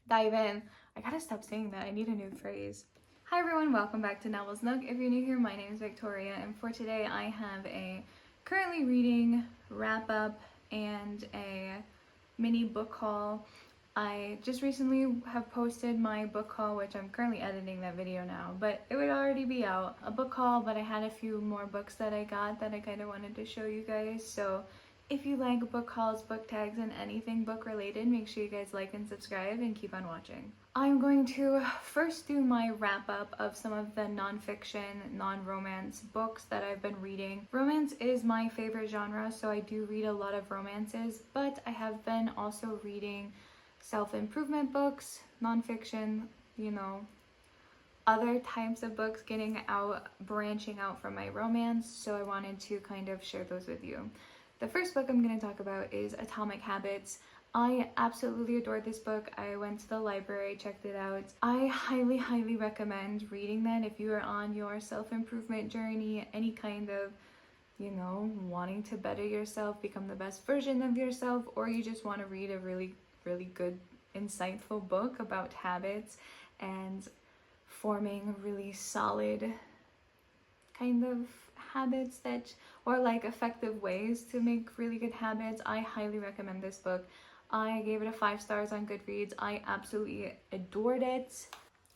dive in. I gotta stop saying that. I need a new phrase. Hi everyone, welcome back to Novel's Nook. If you're new here, my name is Victoria, and for today I have a currently reading wrap up and a mini book haul. I just recently have posted my book haul, which I'm currently editing that video now, but it would already be out. A book haul, but I had a few more books that I got that I kind of wanted to show you guys. So if you like book hauls, book tags, and anything book related, make sure you guys like and subscribe and keep on watching. I'm going to first do my wrap up of some of the nonfiction, non-romance books that I've been reading. Romance is my favorite genre, so I do read a lot of romances, but I have been also reading self-improvement books, nonfiction, other types of books, branching out from my romance, so I wanted to kind of share those with you. The first book I'm going to talk about is Atomic Habits. I absolutely adored this book. I went to the library, checked it out. I highly recommend reading that if you are on your self-improvement journey, any kind of, wanting to better yourself, become the best version of yourself, or you just want to read a really good, insightful book about habits and forming really solid kind of habits or like effective ways to make really good habits. I highly recommend this book. I gave it a 5 stars on Goodreads. I absolutely adored it.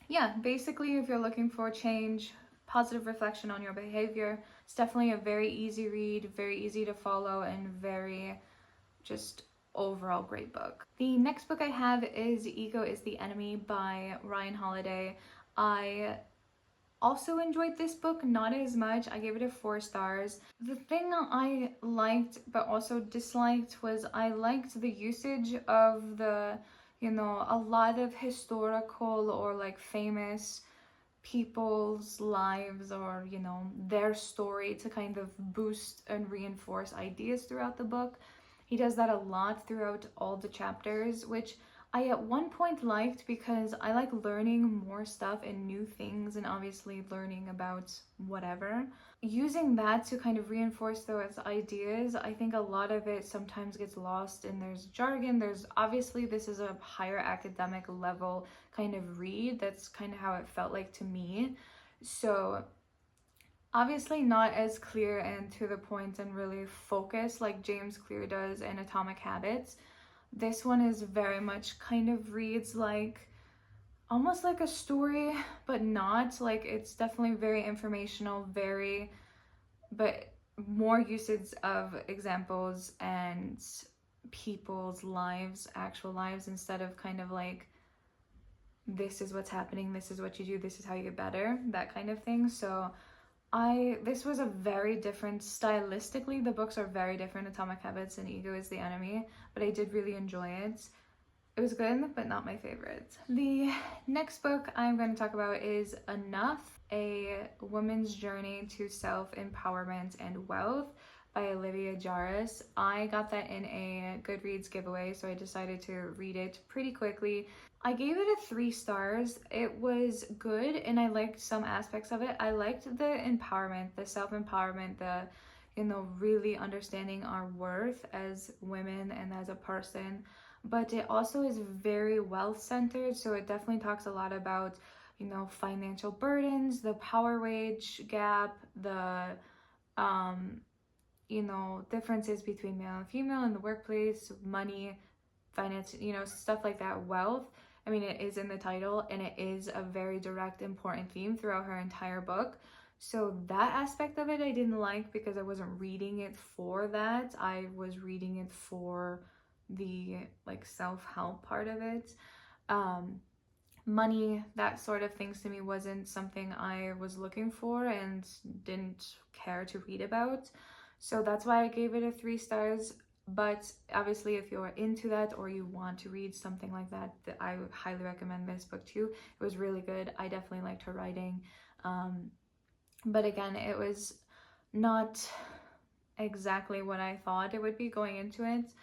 Yeah, basically if you're looking for change, positive reflection on your behavior, it's definitely a very easy read, very easy to follow, and very just overall great book. The next book I have is Ego is the Enemy by Ryan Holiday. I also enjoyed this book, not as much. I gave it a 4 stars. The thing I liked but also disliked was I liked the usage of a lot of historical or like famous people's lives or their story to kind of boost and reinforce ideas throughout the book. He does that a lot throughout all the chapters, which I at one point liked because I like learning more stuff and new things, and obviously learning about whatever. Using that to kind of reinforce those ideas, I think a lot of it sometimes gets lost and there's jargon. This is a higher academic level kind of read. That's kind of how it felt like to me. So obviously not as clear and to the point and really focused like James Clear does in Atomic Habits. This one is very much kind of reads like almost like a story, but not. Like it's definitely very informational, but more usage of examples and people's lives, actual lives, instead of kind of like, this is what's happening, this is what you do, this is how you get better, that kind of thing. So this was a very different, stylistically, the books are very different, Atomic Habits and Ego is the Enemy, but I did really enjoy it. It was good, but not my favorite. The next book I'm going to talk about is Enough, A Woman's Journey to Self-Empowerment and Wealth by Olivia Jarvis. I got that in a Goodreads giveaway, so I decided to read it pretty quickly. I gave it a 3 stars. It was good and I liked some aspects of it. I liked the empowerment, the self-empowerment, the really understanding our worth as women and as a person. But it also is very wealth-centered, so it definitely talks a lot about financial burdens, the power wage gap, the differences between male and female in the workplace, money, finance, stuff like that, wealth. I mean, it is in the title and it is a very direct, important theme throughout her entire book. So that aspect of it I didn't like because I wasn't reading it for that. I was reading it for the like self-help part of it. Money, that sort of things to me wasn't something I was looking for and didn't care to read about. So that's why I gave it a 3 stars. But obviously if you're into that or you want to read something like that, I would highly recommend this book too. It was really good. I definitely liked her writing. But again, it was not exactly what I thought it would be going into it.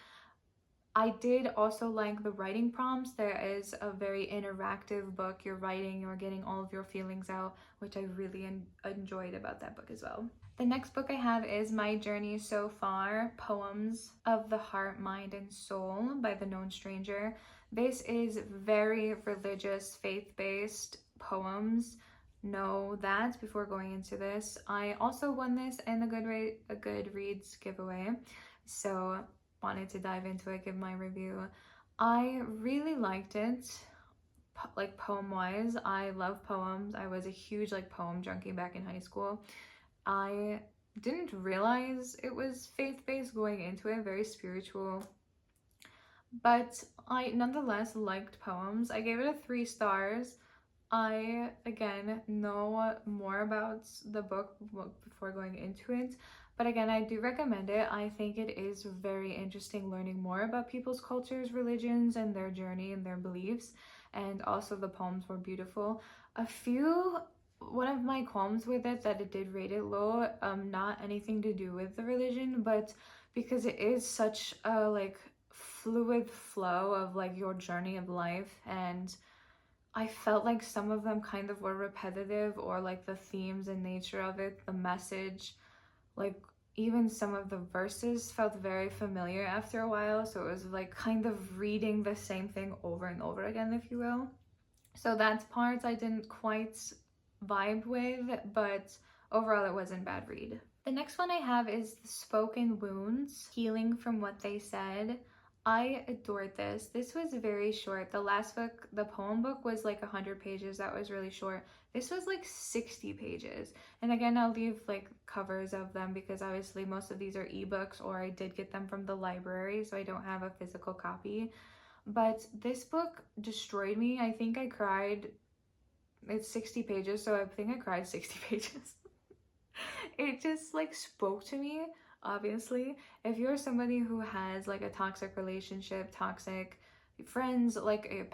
I did also like the writing prompts. There is a very interactive book. You're writing, you're getting all of your feelings out, which I really enjoyed about that book as well. The next book I have is My Journey So Far, Poems of the Heart, Mind, and Soul by The Known Stranger. This is very religious, faith-based poems. Know that before going into this. I also won this in a Goodreads giveaway, so wanted to dive into it, give my review. I really liked it, like poem-wise. I love poems. I was a huge like poem junkie back in high school. I didn't realize it was faith-based going into it, very spiritual, but I nonetheless liked poems. I gave it a 3 stars. I, again, know more about the book before going into it, but again, I do recommend it. I think it is very interesting learning more about people's cultures, religions, and their journey and their beliefs, and also the poems were beautiful. One of my qualms with it that it did rate it low, not anything to do with the religion, but because it is such a like fluid flow of like your journey of life, and I felt like some of them kind of were repetitive, or like the themes and nature of it, the message, like even some of the verses felt very familiar after a while, so it was like kind of reading the same thing over and over again, if you will. So that's parts I didn't quite vibe with, but overall it wasn't a bad read. The next one I have is The Spoken Wounds, Healing from What They Said. I adored this. This was very short. The last book, the poem book, was like 100 pages. That was really short. This was like 60 pages. And again, I'll leave like covers of them because obviously most of these are ebooks, or I did get them from the library, so I don't have a physical copy. But this book destroyed me. I think I cried. It's 60 pages, so I think I cried 60 pages. It just like spoke to me. Obviously, if you're somebody who has like a toxic relationship, toxic friends, like a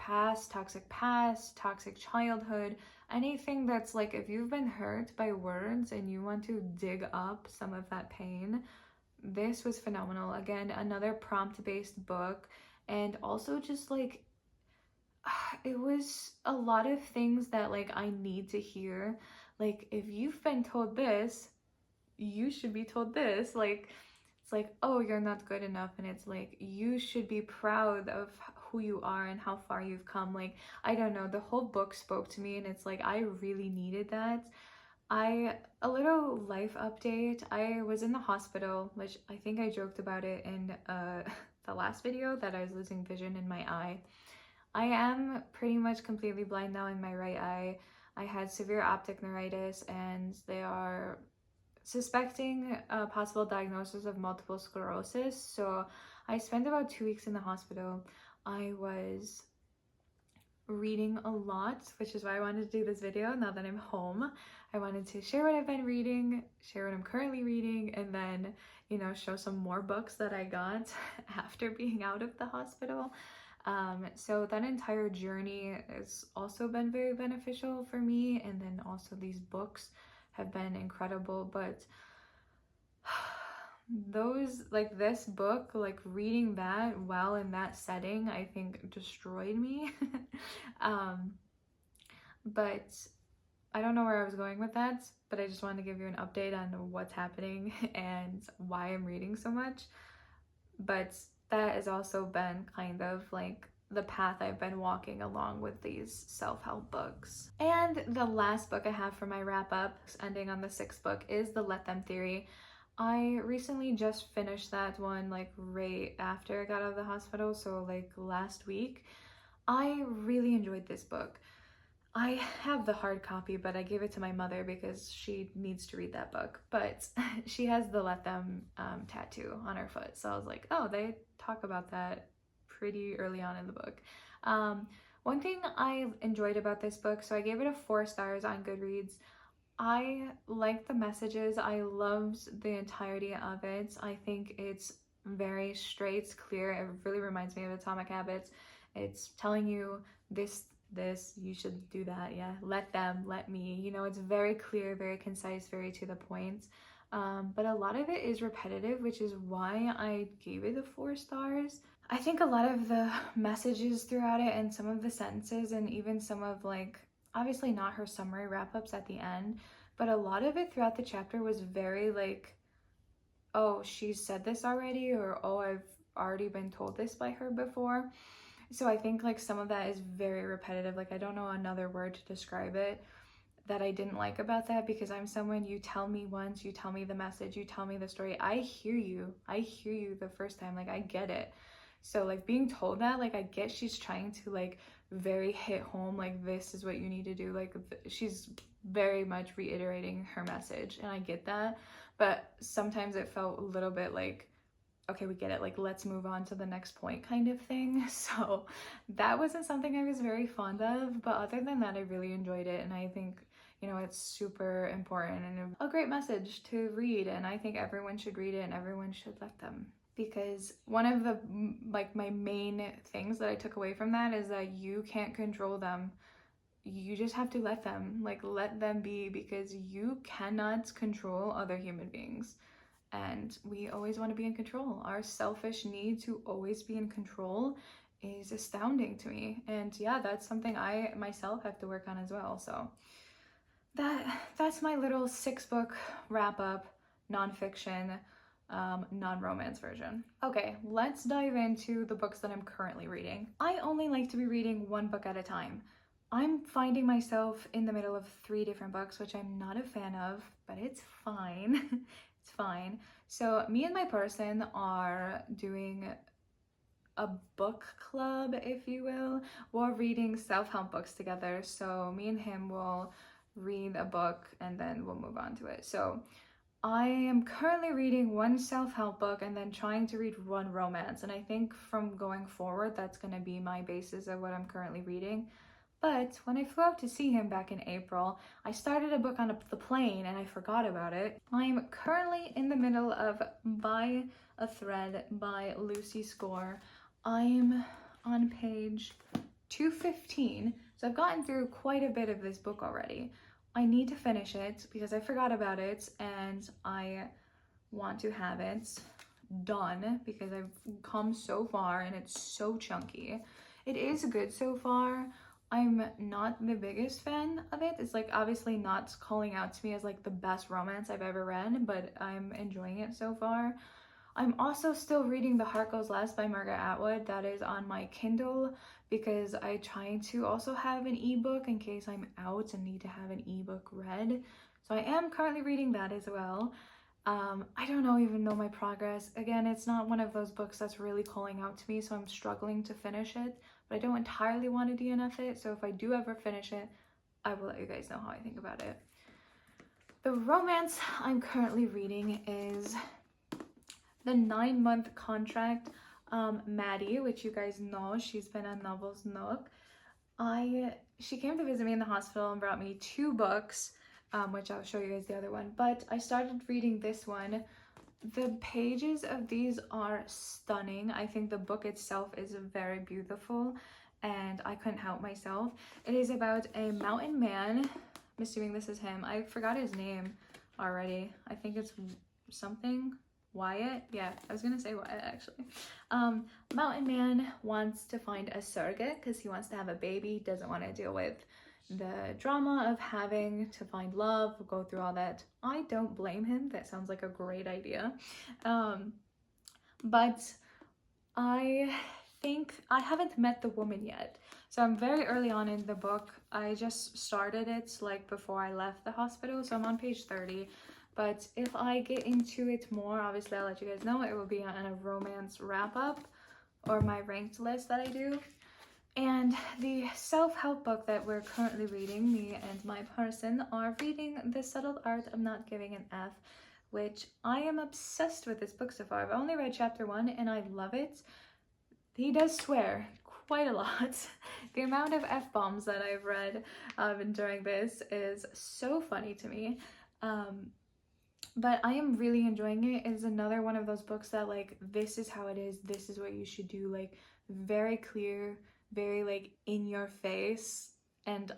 toxic past, toxic childhood, anything that's like, if you've been hurt by words and you want to dig up some of that pain, this was phenomenal. Again, another prompt-based book, and also just like it was a lot of things that like I need to hear. Like, if you've been told this, you should be told this. Like, it's like, oh, you're not good enough, and it's like, you should be proud of who you are and how far you've come. Like, I don't know, the whole book spoke to me, and it's like I really needed that. A little life update. I was in the hospital, which I think I joked about it in the last video, that I was losing vision in my eye. I am pretty much completely blind now in my right eye. I had severe optic neuritis, and they are suspecting a possible diagnosis of multiple sclerosis. So I spent about 2 weeks in the hospital. I was reading a lot, which is why I wanted to do this video now that I'm home. I wanted to share what I've been reading, share what I'm currently reading, and then, you know, show some more books that I got after being out of the hospital. So that entire journey has also been very beneficial for me, and then also these books have been incredible. But those, like this book, like reading that while in that setting, I think destroyed me. But I don't know where I was going with that, but I just wanted to give you an update on what's happening and why I'm reading so much. But that has also been kind of like the path I've been walking along with these self-help books. And the last book I have for my wrap-up, ending on the 6th book, is The Let Them Theory. I recently just finished that one like right after I got out of the hospital, so like last week. I really enjoyed this book. I have the hard copy, but I gave it to my mother because she needs to read that book. But she has the Let Them tattoo on her foot. So I was like, oh, they talk about that pretty early on in the book. One thing I enjoyed about this book, so I gave it a 4 stars on Goodreads. I liked the messages. I loved the entirety of it. I think it's very straight, clear. It really reminds me of Atomic Habits. It's telling you this, you should do that. Yeah, let them, let me. You know, it's very clear, very concise, very to the point. But a lot of it is repetitive, which is why I gave it the 4 stars. I think a lot of the messages throughout it, and some of the sentences, and even some of like, obviously not her summary wrap-ups at the end, but a lot of it throughout the chapter was very like, oh, she said this already, or oh, I've already been told this by her before. So I think like some of that is very repetitive. Like I don't know another word to describe it that I didn't like about that, because I'm someone, you tell me once, you tell me the message, you tell me the story, I hear you the first time, like I get it. So like being told that, like I get she's trying to like very hit home, like this is what you need to do, like she's very much reiterating her message, and I get that, but sometimes it felt a little bit like, okay, we get it, like let's move on to the next point kind of thing. So that wasn't something I was very fond of, but other than that I really enjoyed it, and I think, you know, it's super important and a great message to read, and I think everyone should read it and everyone should let them. Because one of the like my main things that I took away from that is that you can't control them, you just have to let them, like let them be, because you cannot control other human beings. And we always want to be in control. Our selfish need to always be in control is astounding to me. And yeah, that's something I myself have to work on as well. So that's my little 6-book wrap up, nonfiction, non-romance version. Okay, let's dive into the books that I'm currently reading. I only like to be reading one book at a time. I'm finding myself in the middle of 3 different books, which I'm not a fan of, but it's fine. It's fine. So me and my person are doing a book club, if you will. We're reading self-help books together. So me and him will read a book and then we'll move on to it. So I am currently reading one self-help book and then trying to read one romance. And I think from going forward, that's going to be my basis of what I'm currently reading. But when I flew out to see him back in April, I started a book on the plane and I forgot about it. I'm currently in the middle of By a Thread by Lucy Score. I'm on page 215, so I've gotten through quite a bit of this book already. I need to finish it because I forgot about it and I want to have it done because I've come so far and it's so chunky. It is good so far. I'm not the biggest fan of it. It's like obviously not calling out to me as like the best romance I've ever read, but I'm enjoying it so far. I'm also still reading The Heart Goes Last by Margaret Atwood. That is on my Kindle because I try to also have an ebook in case I'm out and need to have an ebook read. So I am currently reading that as well. I don't even know my progress. Again, it's not one of those books that's really calling out to me, so I'm struggling to finish it, but I don't entirely want to DNF it, so if I do ever finish it, I will let you guys know how I think about it. The romance I'm currently reading is The 9-Month Contract, Maddie, which you guys know, she's been on Novels Nook. She came to visit me in the hospital and brought me 2 books, which I'll show you guys the other one, but I started reading this one. The pages of these are stunning. I think the book itself is very beautiful and I couldn't help myself. It is about a mountain man. I'm assuming this is him. I forgot his name already. I think it's something Wyatt. Yeah, I was gonna say Wyatt actually. Mountain man wants to find a surrogate because he wants to have a baby, doesn't want to deal with the drama of having to find love, go through all that. I don't blame him. That sounds like a great idea. But I think I haven't met the woman yet. So I'm very early on in the book. I just started it like before I left the hospital. So I'm on page 30. But if I get into it more, obviously I'll let you guys know. It will be on a romance wrap up or my ranked list that I do. And the self-help book that we're currently reading, me and my person are reading The Settled Art of Not Giving an F, which I am obsessed with this book so far. I've only read chapter 1 and I love it. He does swear quite a lot. The amount of F-bombs that I've read during this is so funny to me. But I am really enjoying it. It's another one of those books that like, this is how it is, this is what you should do, like very clear, very like in your face. And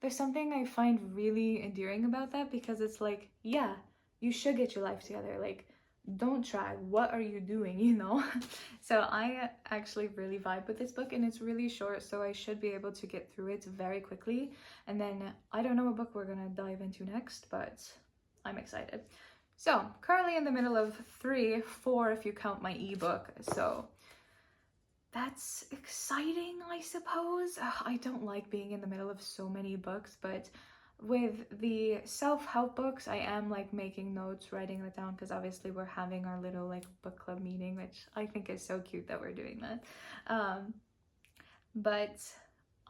there's something I find really endearing about that because it's like, yeah, you should get your life together. Like, don't try. What are you doing, you know? So I actually really vibe with this book and it's really short, so I should be able to get through it very quickly. And then I don't know what book we're gonna dive into next, but I'm excited. So currently in the middle of 4 if you count my ebook. So that's exciting, I suppose. I don't like being in the middle of so many books, but with the self-help books, I am like making notes, writing it down, because obviously we're having our little like book club meeting, which I think is so cute that we're doing that. But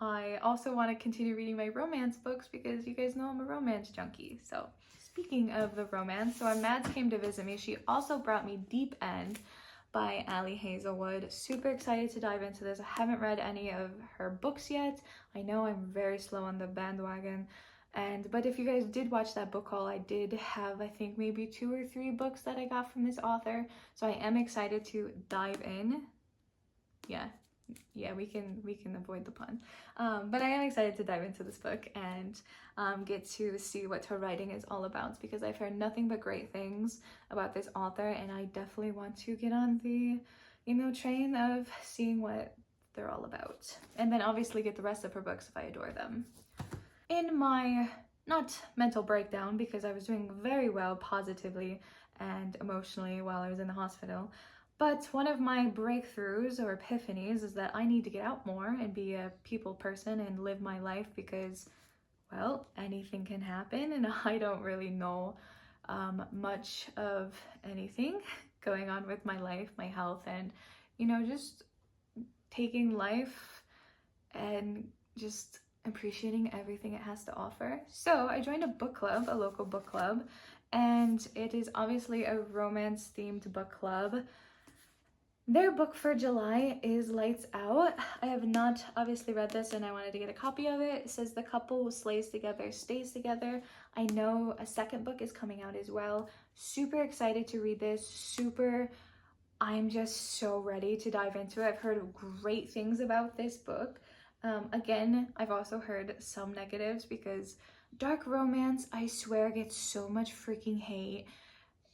I also want to continue reading my romance books because you guys know I'm a romance junkie. So speaking of the romance, so when Mads came to visit me, she also brought me Deep End by Ali Hazelwood. Super excited to dive into this. I haven't read any of her books yet. I know I'm very slow on the bandwagon. But if you guys did watch that book haul, I did have, I think, maybe 2 or 3 books that I got from this author. So I am excited to dive in. Yeah, we can avoid the pun. But I am excited to dive into this book and get to see what her writing is all about, because I've heard nothing but great things about this author, and I definitely want to get on the, train of seeing what they're all about. And then obviously get the rest of her books if I adore them. In my, not mental breakdown, because I was doing very well positively and emotionally while I was in the hospital, but one of my breakthroughs or epiphanies is that I need to get out more and be a people person and live my life, because, well, anything can happen and I don't really know much of anything going on with my life, my health, and, just taking life and just appreciating everything it has to offer. So I joined a book club, a local book club, and it is obviously a romance themed book club. Their book for July is Lights Out. I have not obviously read this and I wanted to get a copy of it. It says the couple slays together, stays together. I know a second book is coming out as well. Super excited to read this. I'm just so ready to dive into it. I've heard great things about this book. Again, I've also heard some negatives because dark romance, I swear, gets so much freaking hate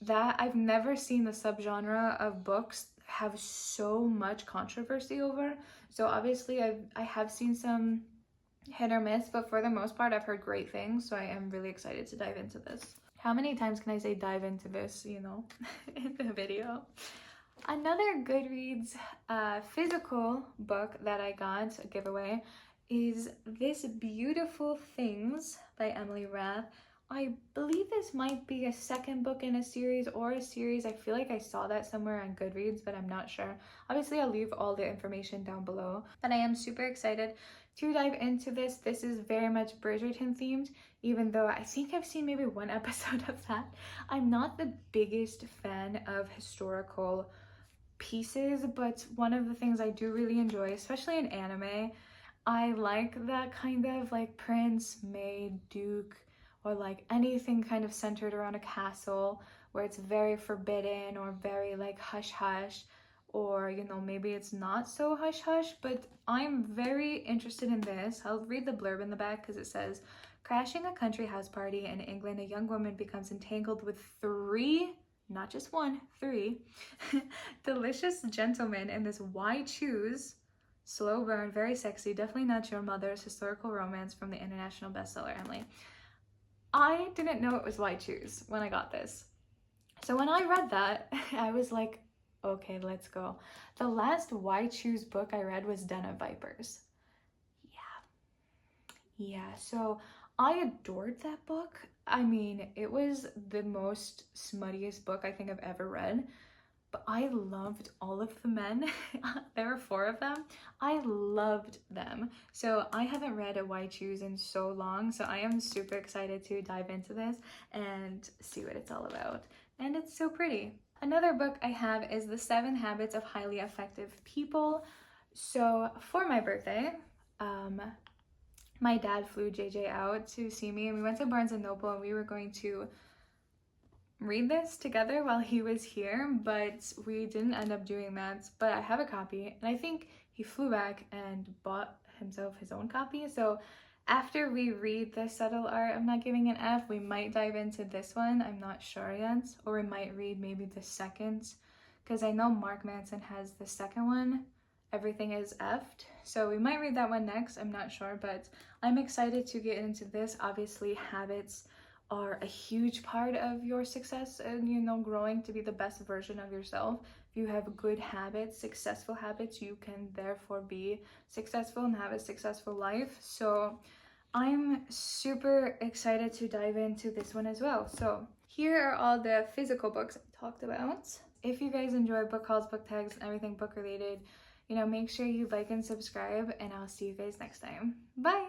that I've never seen the subgenre of books have so much controversy over. So obviously I have seen some hit or miss, but for the most part I've heard great things, so I am really excited to dive into this. How many times can I say dive into this, in the video? Another Goodreads physical book that I got, a giveaway, is This Beautiful Things by Emily Rath. I believe this might be a second book in a series or a series. I feel like I saw that somewhere on Goodreads, but I'm not sure. Obviously, I'll leave all the information down below. But I am super excited to dive into this. This is very much Bridgerton themed, even though I think I've seen maybe one episode of that. I'm not the biggest fan of historical pieces, but one of the things I do really enjoy, especially in anime, I like that kind of like prince, maid, duke, or like anything kind of centered around a castle where it's very forbidden or very like hush hush, or maybe it's not so hush hush. But I'm very interested in this. I'll read the blurb in the back because it says, crashing a country house party in England, a young woman becomes entangled with 3, not just 1, 3 delicious gentlemen in this why choose slow burn, very sexy, definitely not your mother's historical romance from the international bestseller Emily. I didn't know it was Why Choose when I got this. So when I read that, I was like, okay, let's go. The last Why Choose book I read was Den of Vipers. Yeah, so I adored that book. I mean, it was the most smuttiest book I think I've ever read, but I loved all of the men. There were 4 of them. I loved them. So I haven't read a Why Choose in so long, so I am super excited to dive into this and see what it's all about. And it's so pretty. Another book I have is The 7 Habits of Highly Effective People. So for my birthday, my dad flew JJ out to see me, and we went to Barnes & Noble, and we were going to read this together while he was here, but we didn't end up doing that. But I have a copy, and I think he flew back and bought himself his own copy. So after we read The Subtle Art of Not Giving an F, we might dive into this one. I'm not sure yet. Or we might read maybe the second, because I know Mark Manson has the second one, Everything is F'd. So we might read that one next. I'm not sure, but I'm excited to get into this. Obviously, habits are a huge part of your success and growing to be the best version of yourself. If If you have good habits, successful habits, you can therefore be successful and have a successful life. So I'm super excited to dive into this one as well. So here are all the physical books I talked about. If you guys enjoy book hauls, book tags, and everything book related, make sure you like and subscribe, and I'll see you guys next time. Bye!